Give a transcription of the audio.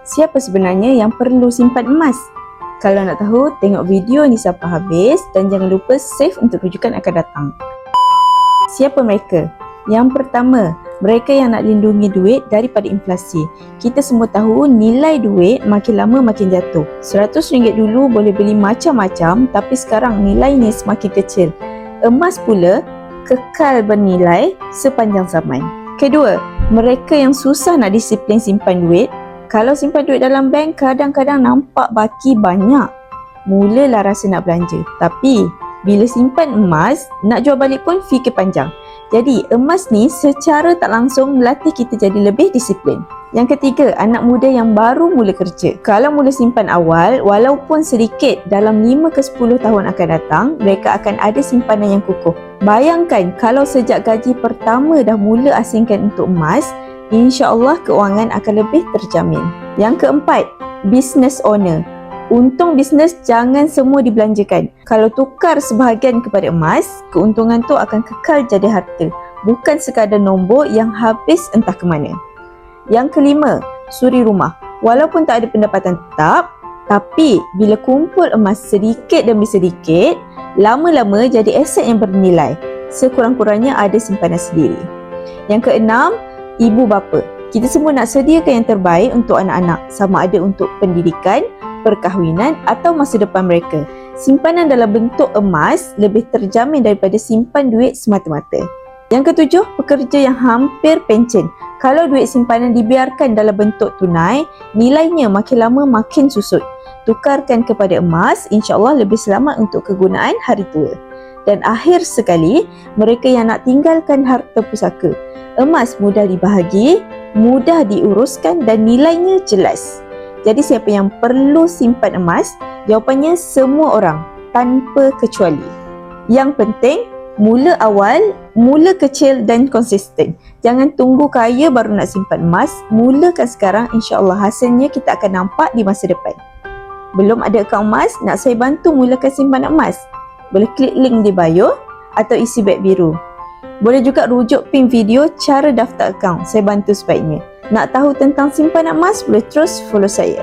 Siapa sebenarnya yang perlu simpan emas? Kalau nak tahu, tengok video ni sampai habis dan jangan lupa save untuk rujukan akan datang. Siapa mereka? Yang pertama, mereka yang nak lindungi duit daripada inflasi. Kita semua tahu nilai duit makin lama makin jatuh. RM100 dulu boleh beli macam-macam, tapi sekarang nilainya semakin kecil. Emas pula kekal bernilai sepanjang zaman. Kedua, mereka yang susah nak disiplin simpan duit. Kalau simpan duit dalam bank, kadang-kadang nampak baki banyak. Mulalah rasa nak belanja. Tapi, bila simpan emas, nak jual balik pun fikir panjang. Jadi, emas ni secara tak langsung melatih kita jadi lebih disiplin. Yang ketiga, anak muda yang baru mula kerja. Kalau mula simpan awal, walaupun sedikit, dalam 5 ke 10 tahun akan datang, mereka akan ada simpanan yang kukuh. Bayangkan kalau sejak gaji pertama dah mula asingkan untuk emas, insya-Allah keuangan akan lebih terjamin. Yang keempat, business owner. Untung bisnes jangan semua dibelanjakan. Kalau tukar sebahagian kepada emas, keuntungan tu akan kekal jadi harta, bukan sekadar nombor yang habis entah ke mana. Yang kelima, suri rumah. Walaupun tak ada pendapatan tetap, tapi bila kumpul emas sedikit demi sedikit, lama-lama jadi aset yang bernilai. Sekurang-kurangnya ada simpanan sendiri. Yang keenam, ibu bapa. Kita semua nak sediakan yang terbaik untuk anak-anak, sama ada untuk pendidikan, perkahwinan atau masa depan mereka. Simpanan dalam bentuk emas lebih terjamin daripada simpan duit semata-mata. Yang ketujuh, pekerja yang hampir pencen. Kalau duit simpanan dibiarkan dalam bentuk tunai, nilainya makin lama makin susut. Tukarkan kepada emas, insya-Allah lebih selamat untuk kegunaan hari tua. Dan akhir sekali, mereka yang nak tinggalkan harta pusaka. Emas mudah dibahagi, mudah diuruskan dan nilainya jelas. Jadi siapa yang perlu simpan emas? Jawapannya semua orang, tanpa kecuali. Yang penting, mula awal, mula kecil dan konsisten. Jangan tunggu kaya baru nak simpan emas. Mulakan sekarang, insya-Allah hasilnya kita akan nampak di masa depan. Belum ada akaun emas? Nak saya bantu mulakan simpanan emas? Boleh klik link di bio atau isi beg biru. Boleh juga rujuk pin video cara daftar akaun. Saya bantu sebaiknya. Nak tahu tentang simpanan emas? Boleh terus follow saya.